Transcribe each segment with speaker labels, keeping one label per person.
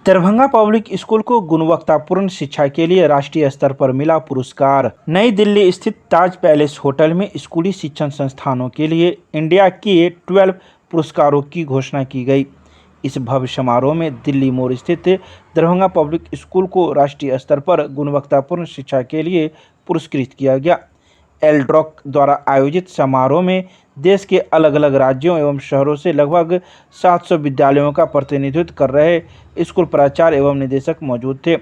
Speaker 1: Darbhanga public school को गुणवत्तापूर्ण शिक्षा के लिए राष्ट्रीय स्तर पर मिला पुरस्कार। नई दिल्ली स्थित ताज पैलेस होटल में स्कूली शिक्षण संस्थानों के लिए इंडिया के 12 पुरस्कारों की घोषणा की गई। इस भव्य समारोह में दिल्ली मोड़ स्थित दरभंगा पब्लिक स्कूल को राष्ट्रीय स्तर पर गुणवत्तापूर्ण शिक्षा के लिए पुरस्कृत किया गया। एलड्रॉक द्वारा आयोजित समारोह में देश के अलग अलग राज्यों एवं शहरों से लगभग 700 विद्यालयों का प्रतिनिधित्व कर रहे स्कूल प्राचार्य एवं निदेशक मौजूद थे।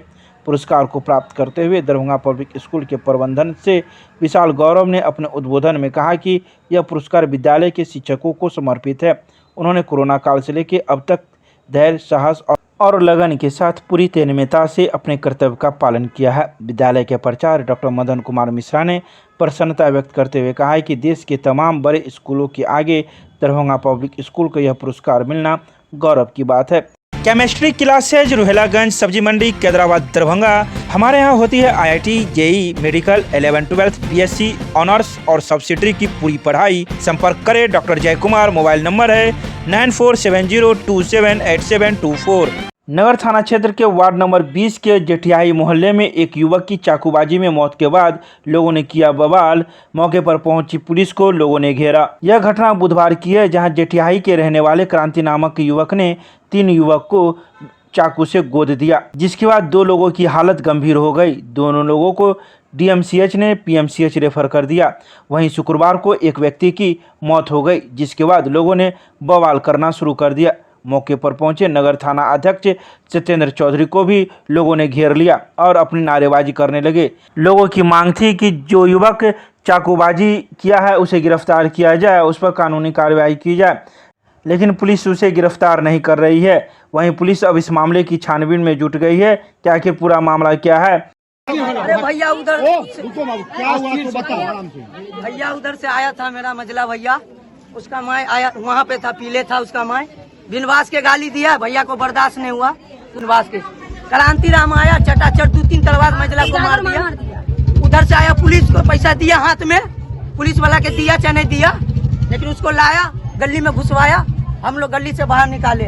Speaker 1: पुरस्कार को प्राप्त करते हुए दरभंगा पब्लिक स्कूल के प्रबंधन से विशाल गौरव ने अपने उद्बोधन में कहा कि यह पुरस्कार विद्यालय के शिक्षकों को समर्पित है। उन्होंने कोरोना काल से लेकर अब तक धैर्य, साहस और लगन के साथ पूरी तन्मयता से अपने कर्तव्य का पालन किया है। विद्यालय के प्राचार्य डॉक्टर मदन कुमार मिश्रा ने प्रसन्नता व्यक्त करते हुए कहा है कि देश के तमाम बड़े स्कूलों के आगे दरभंगा पब्लिक स्कूल को यह पुरस्कार मिलना गौरव की बात है। केमिस्ट्री क्लासेज रोहिलागंज, सब्जी मंडी, कैदराबाद, दरभंगा। हमारे यहाँ होती है IIT, JEE, medical, 11-12, BSc honours और सब्सिडरी की पूरी पढ़ाई। संपर्क करें डॉक्टर जय कुमार। मोबाइल नंबर है 9470278724। नगर थाना क्षेत्र के वार्ड नंबर 20 के जेठियाई मोहल्ले में एक युवक की चाकूबाजी में मौत के बाद लोगों ने किया बवाल। मौके पर पहुंची पुलिस को लोगों ने घेरा। यह घटना बुधवार की है, जहां जेठियाई के रहने वाले क्रांति नामक युवक ने 3 युवक को चाकू से गोद दिया, जिसके बाद 2 लोगों की हालत गंभीर हो गई। दोनों लोगों को DMCH ने PMCH रेफर कर दिया। वहीं शुक्रवार को एक व्यक्ति की मौत हो गई, जिसके बाद लोगों ने बवाल करना शुरू कर दिया। मौके पर पहुंचे नगर थाना अध्यक्ष सत्येंद्र चौधरी को भी लोगों ने घेर लिया और अपनी नारेबाजी करने लगे। लोगों की मांग थी कि जो युवक चाकूबाजी किया है उसे गिरफ्तार किया जाए, उस पर कानूनी कार्रवाई की जाए, लेकिन पुलिस उसे गिरफ्तार नहीं कर रही है। वहीं पुलिस अब इस मामले की छानबीन में जुट गई है कि आखिर पूरा मामला क्या है।
Speaker 2: अरे भैया उधर क्या हुआ तो बताओ आराम से। भैया उधर से आया था मेरा मजला भैया, उसका माँ आया वहाँ पे था, पीले था उसका माँ, बिनवास के गाली दिया, भैया को बर्दाश्त नहीं हुआ। बिनवास के क्रांति राम आया, चटाचट 2-3 तलवार मजला को मार दिया। उधर से आया, पुलिस को पैसा दिया हाथ में, पुलिस वाला के दिया चाहे नहीं दिया, लेकिन उसको लाया, गली में घुसवाया, हम लोग गली से बाहर निकाले।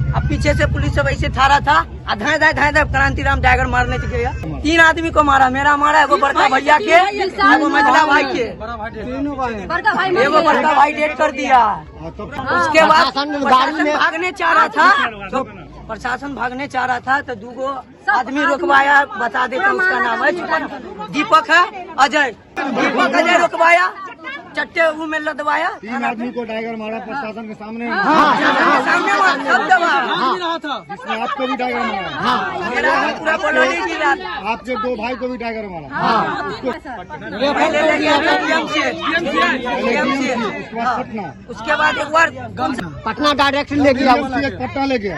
Speaker 2: अब पीछे से पुलिस सब ऐसे थारा था, धाए धाए क्रांति राम टाइगर मारने के गया। 3 आदमी को मारा, मेरा मारा, एगो बड़का भैया के, एगो मझला भाई के, एगो बड़का भाई डेट कर दिया। उसके बाद भागने चाह रहा था, तो प्रशासन भागने चाह रहा था, तो 2 आदमी रोकवाया, बता देता उसका नाम है दीपक है, अजय, दीपक अजय रोकवाया, चट्टे में लदवाया।
Speaker 3: 3 आदमी को टाइगर मारा प्रशासन के सामने।
Speaker 2: सामने
Speaker 3: जिसमें आपको भी टाइगर मारा।
Speaker 2: पूरा कॉलोनी की रात।
Speaker 3: आपके 2 भाई को भी टाइगर मारा।
Speaker 2: पहले ले गया था
Speaker 3: पटना,
Speaker 2: उसके बाद एक बार
Speaker 4: पटना डायरेक्ट ले गया,
Speaker 3: पटना ले गया।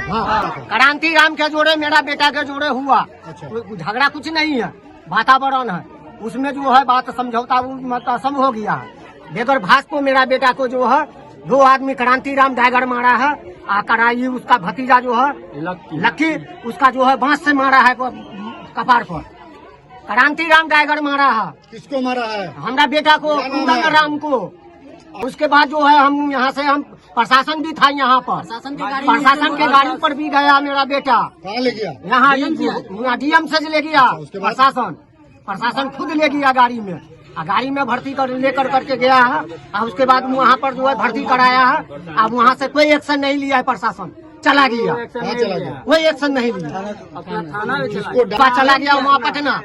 Speaker 4: क्रांति राम के जोड़े मेरा बेटा के जोड़े हुआ। झगड़ा कुछ नहीं है, वातावरण है, उसमें जो है बात समझौता मतलब हो गया है। बेगर भाष को मेरा बेटा को जो है 2 आदमी क्रांति राम टाइगर मारा है। कराई उसका भतीजा जो है लक्की, उसका जो है बांस से मारा है कपार पर। क्रांति राम टाइगर मारा है।
Speaker 3: किसको मारा है?
Speaker 4: हमारा बेटा को, कुंदन राम को। उसके बाद जो है हम यहाँ से, हम प्रशासन भी था यहाँ पर, प्रशासन के गाड़ी पर भी गया मेरा बेटा।
Speaker 3: कहाँ ले गया?
Speaker 4: यहाँ DM से ले गया प्रशासन खुद ले गया गाड़ी में, गाड़ी में भर्ती लेकर करके गया है। और उसके बाद वहाँ पर जो है भर्ती कराया है। अब वहाँ से कोई एक्शन नहीं लिया है, प्रशासन चला गया, कोई एक्शन नहीं लिया,
Speaker 3: जिसको
Speaker 4: चला गया वहाँ पटना। हाँ,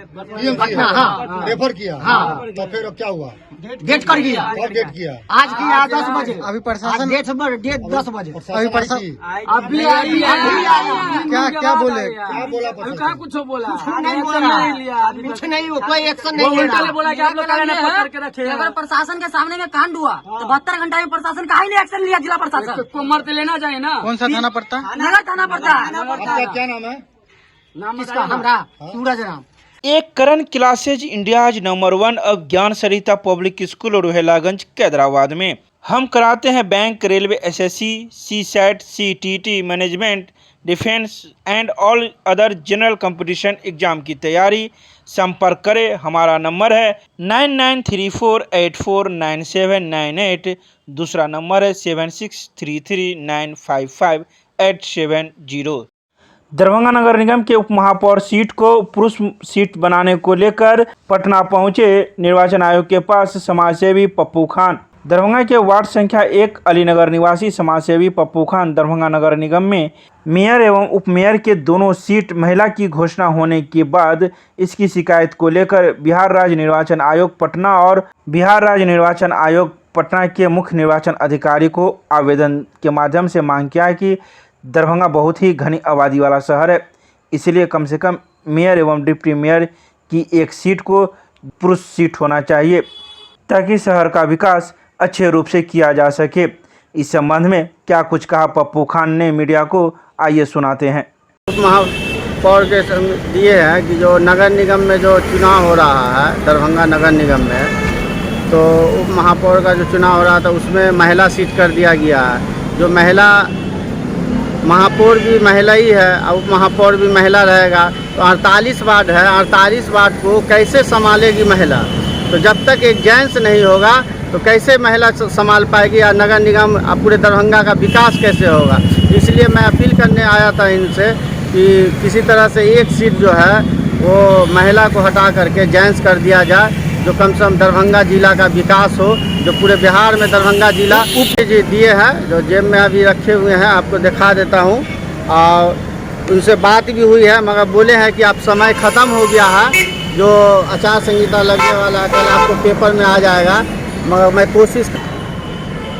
Speaker 3: रेफर किया।
Speaker 4: हाँ,
Speaker 3: तो फिर क्या हुआ?
Speaker 4: डेट कर गया।
Speaker 3: और डेट किया
Speaker 4: आज किया 10 बजे।
Speaker 5: अभी प्रशासन
Speaker 4: डेट 10 बजे।
Speaker 5: अभी प्रशासन
Speaker 4: अभी
Speaker 5: क्या बोले?
Speaker 3: क्या बोला?
Speaker 2: कहाँ कुछ बोला,
Speaker 4: कुछ नहीं, कोई एक्शन नहीं ले रहा।
Speaker 2: बोला कि आप लोग करके रखे।
Speaker 6: अगर प्रशासन के सामने में कांड हुआ तो 72 घंटा में प्रशासन का ही नहीं एक्शन लिया। जिला प्रशासन
Speaker 2: को मरते लेना चाहिए ना।
Speaker 5: कौन सा थाना पड़ता?
Speaker 6: नगर थाना पड़ता है।
Speaker 3: आपका क्या नाम है?
Speaker 4: इसका हमरा सूरज राम।
Speaker 1: एक करण क्लासेज इंडियाज नंबर 1 अब ज्ञान सरिता पब्लिक स्कूल रोहिलागंज, कैदराबाद में हम कराते हैं bank, railway, SSC, CSAT, CTT, management, defence and all other general competition exam की तैयारी। संपर्क करें, हमारा नंबर है 9934849798। दूसरा नंबर है 7633955870। दरभंगा नगर निगम के उप महापौर सीट को पुरुष सीट बनाने को लेकर पटना पहुंचे निर्वाचन आयोग के पास समाजसेवी पप्पू खान। दरभंगा के वार्ड संख्या 1 अलीनगर निवासी समाजसेवी पप्पू खान दरभंगा नगर निगम में मेयर एवं उप मेयर के दोनों सीट महिला की घोषणा होने के बाद इसकी शिकायत को लेकर बिहार राज्य निर्वाचन आयोग पटना और बिहार राज्य निर्वाचन आयोग पटना के मुख्य निर्वाचन अधिकारी को आवेदन के माध्यम से मांग किया है कि दरभंगा बहुत ही घनी आबादी वाला शहर है, इसलिए कम से कम मेयर एवं डिप्टी मेयर की एक सीट को पुरुष सीट होना चाहिए ताकि शहर का विकास अच्छे रूप से किया जा सके। इस संबंध में क्या कुछ कहा पप्पू खान ने मीडिया को, आइए सुनाते हैं।
Speaker 7: उप महापौर के दिए हैं कि जो नगर निगम में जो चुनाव हो रहा है दरभंगा नगर निगम में, तो उप महापौर का जो चुनाव हो रहा था उसमें महिला सीट कर दिया गया है। जो महिला महापौर भी महिला ही है और उप महापौर भी महिला रहेगा, तो 48 वार्ड है, 48 वार्ड को कैसे संभालेगी महिला? तो जब तक एक जेंट्स नहीं होगा तो कैसे महिला संभाल पाएगी या नगर निगम पूरे दरभंगा का विकास कैसे होगा? इसलिए मैं अपील करने आया था इनसे कि किसी तरह से एक सीट जो है वो महिला को हटा करके जेंट्स कर दिया जाए, जो कम से कम दरभंगा जिला का विकास हो, जो पूरे बिहार में दरभंगा जिला उप जी दिए हैं जो जेब में अभी रखे हुए हैं, आपको दिखा देता हूँ। और उनसे बात भी हुई है मगर बोले हैं कि अब समय ख़त्म हो गया है, जो आचार संहिता लगने वाला है कल आपको पेपर में आ जाएगा। मगर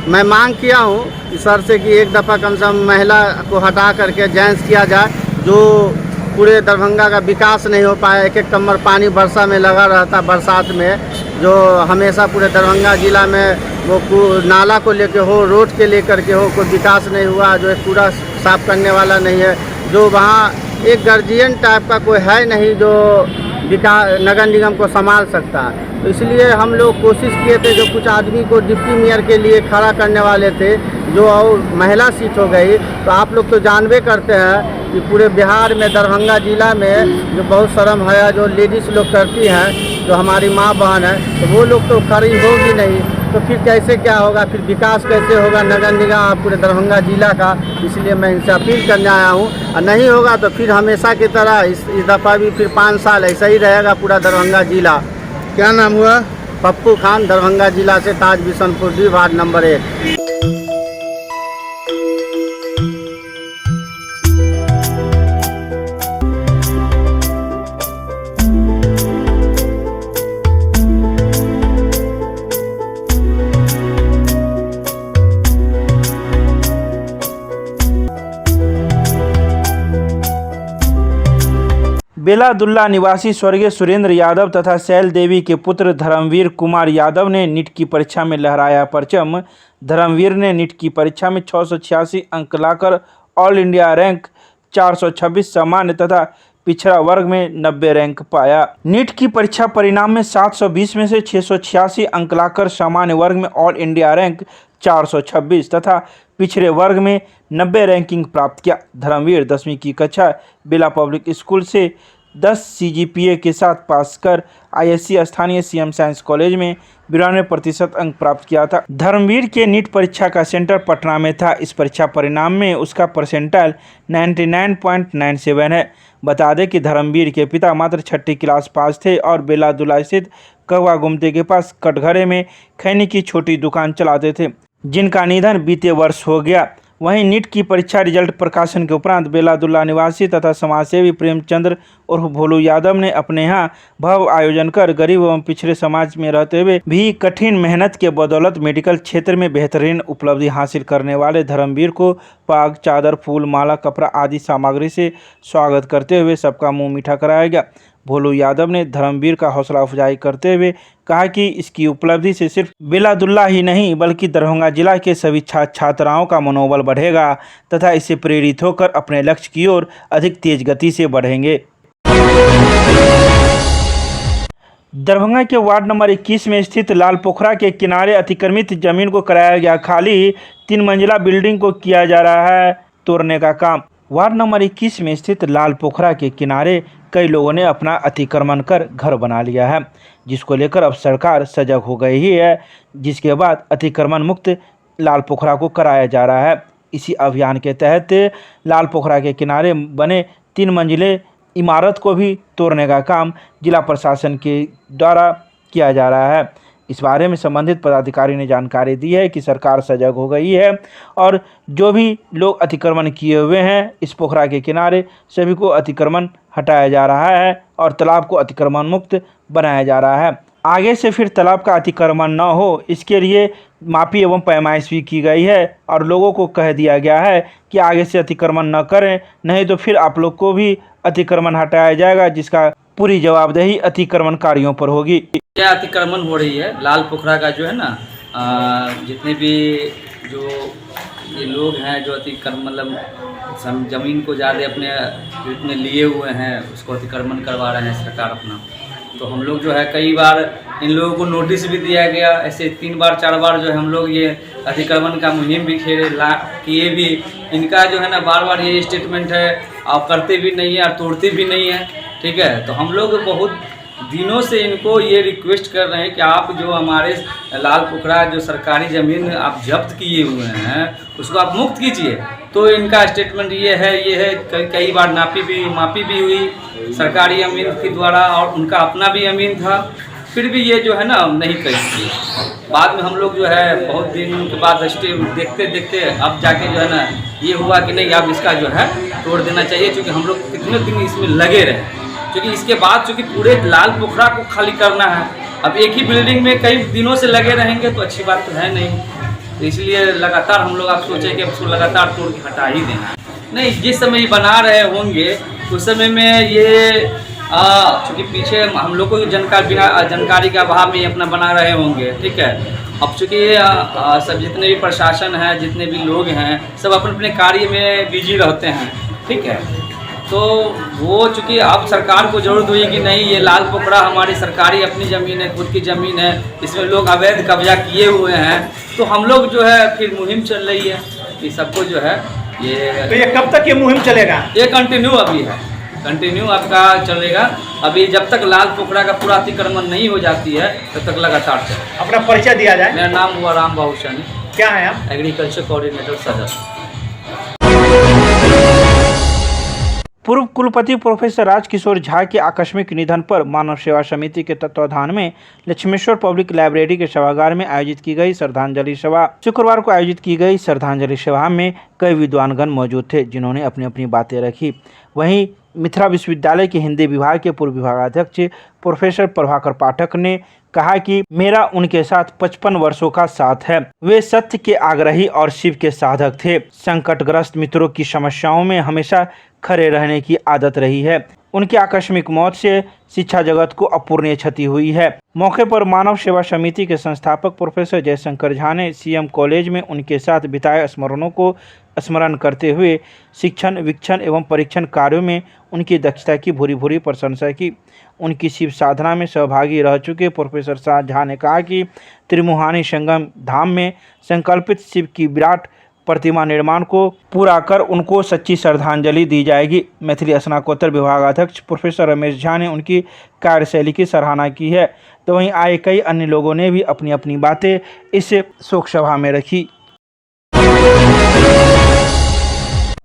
Speaker 7: मैं मांग किया हूँ कि सर से कि एक दफ़ा कम से कम महिला को हटा करके जेंट्स किया जाए, जो पूरे दरभंगा का विकास नहीं हो पाया। एक कमर पानी वर्षा में लगा रहता, बरसात में जो हमेशा पूरे दरभंगा ज़िला में वो नाला को लेके हो, रोड के लेकर के हो, कोई विकास नहीं हुआ। जो एक पूरा साफ करने वाला नहीं है, जो वहाँ एक गार्जियन टाइप का कोई है नहीं जो विकास नगर निगम को संभाल सकता है। तो इसलिए हम लोग कोशिश किए थे, जो कुछ आदमी को डिप्टी मेयर के लिए खड़ा करने वाले थे, जो और महिला सीट हो गई। तो आप लोग तो जानबे करते हैं कि पूरे बिहार में दरभंगा ज़िला में जो बहुत शर्म है जो लेडीज़ लोग करती हैं, जो हमारी माँ बहन है, तो वो लोग तो खड़ी होगी नहीं, तो फिर कैसे क्या होगा? फिर विकास कैसे होगा नगर निगम पूरे दरभंगा ज़िला का? इसलिए मैं इनसे अपील करने आया हूँ। और नहीं होगा तो फिर हमेशा की तरह इस दफ़ा भी फिर 5 साल ऐसा ही रहेगा पूरा दरभंगा ज़िला।
Speaker 3: क्या नाम हुआ?
Speaker 7: पप्पू खान, दरभंगा ज़िला से, Taj Bishanpur D ward number 1।
Speaker 1: Beladulla निवासी स्वर्गीय सुरेंद्र यादव तथा शैल देवी के पुत्र धर्मवीर कुमार यादव ने नीट की परीक्षा में लहराया परचम। धर्मवीर ने नीट की परीक्षा में 686 अंक लाकर ऑल इंडिया रैंक 426 सामान्य तथा पिछड़ा वर्ग में 90 रैंक पाया। नीट की परीक्षा परिणाम में 720 में से 686 अंक लाकर सामान्य वर्ग में ऑल इंडिया रैंक 426 तथा पिछड़े वर्ग में 90 रैंकिंग प्राप्त किया। धर्मवीर 10वीं की कक्षा बेला पब्लिक स्कूल से 10 CGPA के साथ पास कर ISC स्थानीय CM साइंस कॉलेज में 92% अंक प्राप्त किया था। धर्मवीर के नीट परीक्षा का सेंटर पटना में था। इस परीक्षा परिणाम में उसका परसेंटाइल 99.97 है। बता दें कि धर्मवीर के पिता मात्र 6ठी क्लास पास थे और बेलादुल्ला स्थित कौवा गुमती के पास कटघरे में खैनी की छोटी दुकान चलाते थे, जिनका निधन बीते वर्ष हो गया। वहीं नीट की परीक्षा रिजल्ट प्रकाशन के उपरांत बेलादुल्ला निवासी तथा समाजसेवी प्रेमचंद्र उर्फ भोलू यादव ने अपने यहाँ भव्य आयोजन कर गरीब एवं पिछड़े समाज में रहते हुए भी कठिन मेहनत के बदौलत मेडिकल क्षेत्र में बेहतरीन उपलब्धि हासिल करने वाले धर्मवीर को पाग, चादर, फूल, माला, कपड़ा आदि सामग्री से स्वागत करते हुए सबका मुँह मीठा कराया गया। भोलू यादव ने धर्मवीर का हौसला अफजाई करते हुए कहा कि इसकी उपलब्धि से सिर्फ बेलादुल्ला ही नहीं बल्कि दरभंगा जिला के सभी छात्राओं का मनोबल बढ़ेगा तथा इससे प्रेरित होकर अपने लक्ष्य की ओर अधिक तेज गति से बढ़ेंगे। दरभंगा के वार्ड नंबर 21 में स्थित लाल पोखरा के किनारे अतिक्रमित जमीन को कराया गया खाली। 3 मंजिला बिल्डिंग को किया जा रहा है तोड़ने का काम। वार्ड नंबर 21 में स्थित लाल पोखरा के किनारे कई लोगों ने अपना अतिक्रमण कर घर बना लिया है, जिसको लेकर अब सरकार सजग हो गई ही है, जिसके बाद अतिक्रमण मुक्त लाल पोखरा को कराया जा रहा है। इसी अभियान के तहत लाल पोखरा के किनारे बने 3 मंजिले इमारत को भी तोड़ने का काम जिला प्रशासन के द्वारा किया जा रहा है। इस बारे में संबंधित पदाधिकारी ने जानकारी दी है कि सरकार सजग हो गई है और जो भी लोग अतिक्रमण किए हुए हैं इस पोखरा के किनारे सभी को अतिक्रमण हटाया जा रहा है और तालाब को अतिक्रमण मुक्त बनाया जा रहा है। आगे से फिर तालाब का अतिक्रमण न हो इसके लिए मापी एवं पैमाइश भी की गई है और लोगों को कह दिया गया है कि आगे से अतिक्रमण न करें, नहीं तो फिर आप लोग को भी अतिक्रमण हटाया जाएगा, जिसका पूरी जवाबदेही अतिक्रमणकारियों पर होगी।
Speaker 8: क्या अतिक्रमण हो रही है लाल पोखरा का जो है ना, जितने भी जो ये लोग हैं जो अतिक्रमण मतलब ज़मीन को ज़्यादा अपने लिए हुए हैं उसको अतिक्रमण करवा रहे हैं सरकार अपना। तो हम लोग जो है कई बार इन लोगों को नोटिस भी दिया गया, ऐसे 3 बार 4 बार जो है हम लोग ये अतिक्रमण का मुहिम भी किए भी। इनका जो है ना बार बार ये स्टेटमेंट है आप करते भी नहीं है और तोड़ते भी नहीं है, ठीक है। तो हम लोग बहुत दिनों से इनको ये रिक्वेस्ट कर रहे हैं कि आप जो हमारे लाल पोखरा जो सरकारी ज़मीन आप जब्त किए हुए हैं उसको आप मुक्त कीजिए। तो इनका स्टेटमेंट ये है कई बार मापी भी हुई सरकारी अमीन के द्वारा और उनका अपना भी अमीन था, फिर भी ये जो है ना नहीं कही। बाद में हम लोग जो है बहुत दिन के बाद देखते देखते अब जाके जो है ना ये हुआ कि नहीं अब इसका जो है तोड़ देना चाहिए, क्योंकि हम लोग कितने दिन इसमें लगे रहे। क्योंकि इसके बाद चूँकि पूरे लाल पोखरा को खाली करना है, अब एक ही बिल्डिंग में कई दिनों से लगे रहेंगे तो अच्छी बात तो है नहीं। तो इसलिए लगातार हम लोग आप सोचे कि उसको लगातार तोड़ के हटा ही देना है। नहीं, जिस समय ये बना रहे होंगे उस समय में ये चूँकि पीछे हम लोग को जानकारी के अभाव में ये अपना बना रहे होंगे, ठीक है। अब चूँकि सब जितने भी प्रशासन है जितने भी लोग हैं सब अपने अपने कार्य में बिजी रहते हैं, ठीक है। तो वो चूँकि अब सरकार को जरूरत हुई कि नहीं ये लाल पोखरा हमारी सरकारी अपनी ज़मीन है, खुद की ज़मीन है, इसमें लोग अवैध कब्जा किए हुए हैं, तो हम लोग जो है फिर मुहिम चल रही है कि सबको जो है ये
Speaker 1: कब तक ये मुहिम चलेगा?
Speaker 8: ये कंटिन्यू अभी है, कंटिन्यू आपका चलेगा। अभी जब तक लाल पोखरा का पूरा अतिक्रमण नहीं हो जाती है तब तक लगातार चलेगा।
Speaker 1: अपना परिचय दिया जाए।
Speaker 8: मेरा नाम हुआ राम बाबू सैनी।
Speaker 1: क्या है आप?
Speaker 8: एग्रीकल्चर कोऑर्डिनेटर सदस्य।
Speaker 1: पूर्व कुलपति प्रोफेसर राजकिशोर झा के आकस्मिक निधन पर मानव सेवा समिति के तत्वाधान में लक्ष्मेश्वर पब्लिक लाइब्रेरी के सभागार में आयोजित की गई श्रद्धांजलि सभा। शुक्रवार को आयोजित की गई श्रद्धांजलि सभा में कई विद्वानगण मौजूद थे जिन्होंने अपनी अपनी बातें रखी। वहीं मिथिला विश्वविद्यालय के हिंदी विभाग के पूर्व विभागाध्यक्ष प्रोफेसर प्रभाकर पाठक ने कहा कि मेरा उनके साथ 55 वर्षों का साथ है। वे सत्य के आग्रही और शिव के साधक थे। संकटग्रस्त मित्रों की समस्याओं में हमेशा खड़े रहने की आदत रही है। उनकी आकस्मिक मौत से शिक्षा जगत को अपूरणीय क्षति हुई है। मौके पर मानव सेवा समिति के संस्थापक प्रोफेसर जयशंकर झा ने सीएम कॉलेज में उनके साथ बिताए स्मरणों को स्मरण करते हुए शिक्षण, वीक्षण एवं परीक्षण कार्यों में उनकी दक्षता की भूरी भूरी प्रशंसा की। उनकी शिव साधना में सहभागी रह चुके प्रोफेसर झा ने कहा कि त्रिमुहानी संगम धाम में संकल्पित शिव की विराट प्रतिमा निर्माण को पूरा कर उनको सच्ची श्रद्धांजलि दी जाएगी। मैथिली स्नातकोत्तर विभागाध्यक्ष प्रोफेसर रमेश झा ने उनकी कार्यशैली की सराहना की है, तो वहीं आए कई अन्य लोगों ने भी अपनी अपनी बातें इस शोक सभा में रखी।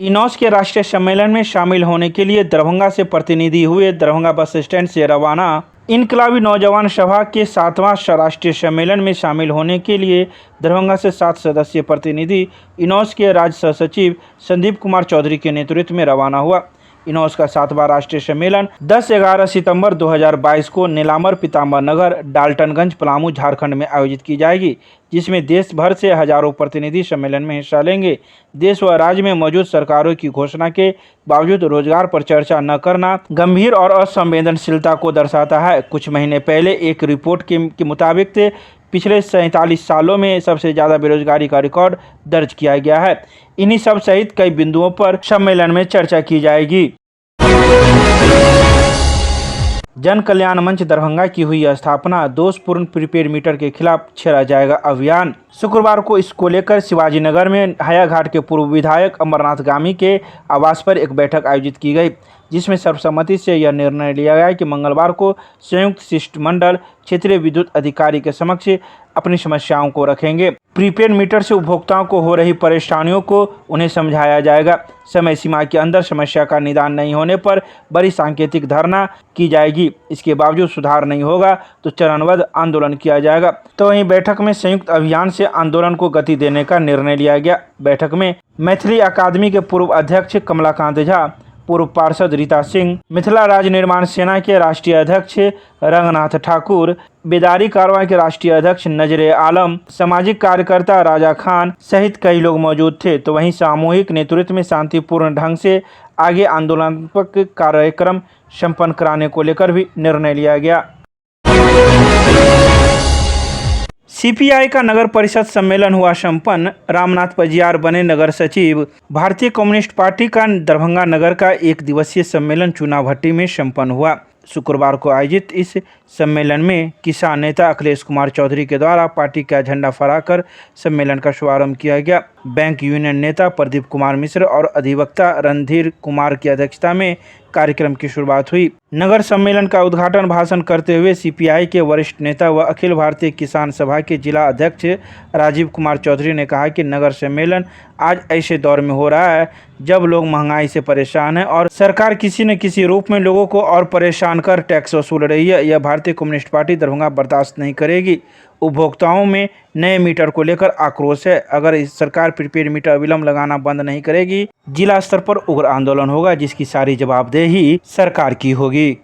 Speaker 1: इनॉस के राष्ट्रीय सम्मेलन में शामिल होने के लिए दरभंगा से प्रतिनिधि हुए। दरभंगा बस स्टैंड से रवाना इनकलाबी नौजवान सभा के 7वां राष्ट्रीय सम्मेलन में शामिल होने के लिए दरभंगा से 7 सदस्यीय प्रतिनिधि इनॉस के राज्य सह सचिव संदीप कुमार चौधरी के नेतृत्व में रवाना हुआ। इनॉस का 7वां राष्ट्रीय सम्मेलन 10-11 सितंबर 2022 को नीलांबर पीताम्बर नगर डाल्टनगंज पलामू झारखंड में आयोजित की जाएगी, जिसमें देश भर से हजारों प्रतिनिधि सम्मेलन में हिस्सा लेंगे। देश व राज्य में मौजूद सरकारों की घोषणा के बावजूद रोजगार पर चर्चा न करना गंभीर और असंवेदनशीलता को दर्शाता है। कुछ महीने पहले एक रिपोर्ट के मुताबिक पिछले 47 सालों में सबसे ज़्यादा बेरोजगारी का रिकॉर्ड दर्ज किया गया है। इन्हीं सब सहित कई बिंदुओं पर सम्मेलन में चर्चा की जाएगी। जन कल्याण मंच दरभंगा की हुई स्थापना। दोषपूर्ण प्रीपेड मीटर के खिलाफ छेड़ा जाएगा अभियान। शुक्रवार को इसको लेकर शिवाजीनगर में हायाघाट के पूर्व विधायक अमरनाथ गामी के आवास पर एक बैठक आयोजित की गई, जिसमें सर्वसम्मति से यह निर्णय लिया गया कि मंगलवार को संयुक्त शिष्टमंडल क्षेत्रीय विद्युत अधिकारी के समक्ष अपनी समस्याओं को रखेंगे। प्रीपेड मीटर से उपभोक्ताओं को हो रही परेशानियों को उन्हें समझाया जाएगा। समय सीमा के अंदर समस्या का निदान नहीं होने पर बड़ी सांकेतिक धरना की जाएगी। इसके बावजूद सुधार नहीं होगा तो चरणबद्ध आंदोलन किया जाएगा। तो वहीं बैठक में संयुक्त अभियान से आंदोलन को गति देने का निर्णय लिया गया। बैठक में मैथिली अकादमी के पूर्व अध्यक्ष कमलाकांत झा, पूर्व पार्षद रीता सिंह, मिथिला राज्य निर्माण सेना के राष्ट्रीय अध्यक्ष रंगनाथ ठाकुर, बेदारी कारवां के राष्ट्रीय अध्यक्ष नजरे आलम, सामाजिक कार्यकर्ता राजा खान सहित कई लोग मौजूद थे। तो वहीं सामूहिक नेतृत्व में शांतिपूर्ण ढंग से आगे आंदोलनात्मक कार्यक्रम संपन्न कराने को लेकर भी निर्णय लिया गया। सीपीआई का नगर परिषद सम्मेलन हुआ संपन्न। रामनाथ पजियार बने नगर सचिव। भारतीय कम्युनिस्ट पार्टी का दरभंगा नगर का एक दिवसीय सम्मेलन चुनाभट्टी में संपन्न हुआ। शुक्रवार को आयोजित इस सम्मेलन में किसान नेता अखिलेश कुमार चौधरी के द्वारा पार्टी का झंडा फहराकर सम्मेलन का शुभारंभ किया गया। बैंक यूनियन नेता प्रदीप कुमार मिश्र और अधिवक्ता रणधीर कुमार की अध्यक्षता में कार्यक्रम की शुरुआत हुई। नगर सम्मेलन का उद्घाटन भाषण करते हुए सीपीआई के वरिष्ठ नेता व अखिल भारतीय किसान सभा के जिला अध्यक्ष राजीव कुमार चौधरी ने कहा कि नगर सम्मेलन आज ऐसे दौर में हो रहा है जब लोग महंगाई से परेशान हैं और सरकार किसी न किसी रूप में लोगों को और परेशान कर टैक्स वसूल रही है। यह भारतीय कम्युनिस्ट पार्टी दरभंगा बर्दाश्त नहीं करेगी। उपभोक्ताओं में नए मीटर को लेकर आक्रोश है। अगर इस सरकार प्रीपेड मीटर अविलंब लगाना बंद नहीं करेगी, जिला स्तर पर उग्र आंदोलन होगा, जिसकी सारी जवाबदेही सरकार की होगी।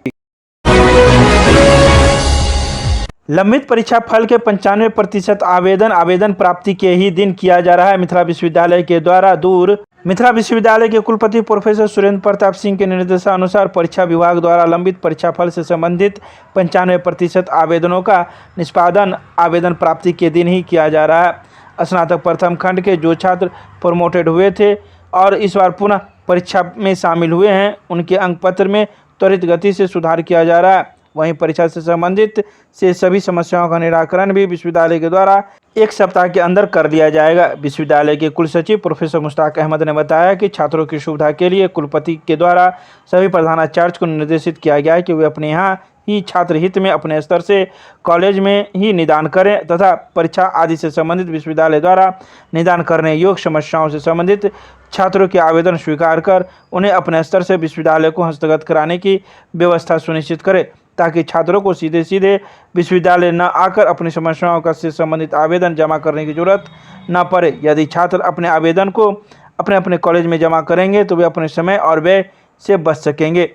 Speaker 1: लंबित परीक्षा फल के 95% आवेदन प्राप्ति के ही दिन किया जा रहा है। मिथिला विश्वविद्यालय के द्वारा दूर मिथिला विश्वविद्यालय के कुलपति प्रोफेसर सुरेंद्र प्रताप सिंह के निर्देशानुसार परीक्षा विभाग द्वारा लंबित परीक्षा फल से संबंधित 95% आवेदनों का निष्पादन आवेदन प्राप्ति के दिन ही किया जा रहा है। स्नातक प्रथम खंड के जो छात्र प्रमोटेड हुए थे और इस बार पुनः परीक्षा में शामिल हुए हैं, उनके अंक पत्र में त्वरित गति से सुधार किया जा रहा है। वहीं परीक्षा से संबंधित से सभी समस्याओं का निराकरण भी विश्वविद्यालय के द्वारा 1 सप्ताह के अंदर कर लिया जाएगा। विश्वविद्यालय के कुल सचिव प्रोफेसर मुश्ताक अहमद ने बताया कि छात्रों की सुविधा के लिए कुलपति के द्वारा सभी प्रधानाचार्य को निर्देशित किया गया है कि वे अपने यहाँ ही छात्र हित में अपने स्तर से कॉलेज में ही निदान करें तथा परीक्षा आदि से संबंधित विश्वविद्यालय द्वारा निदान करने योग्य समस्याओं से संबंधित छात्रों के आवेदन स्वीकार कर उन्हें अपने स्तर से विश्वविद्यालय को हस्तगत कराने की व्यवस्था सुनिश्चित करे, ताकि छात्रों को सीधे विश्वविद्यालय न आकर अपनी समस्याओं का से संबंधित आवेदन जमा करने की जरूरत न पड़े। यदि छात्र अपने आवेदन को अपने कॉलेज में जमा करेंगे तो वे अपने समय और व्यय से बच सकेंगे।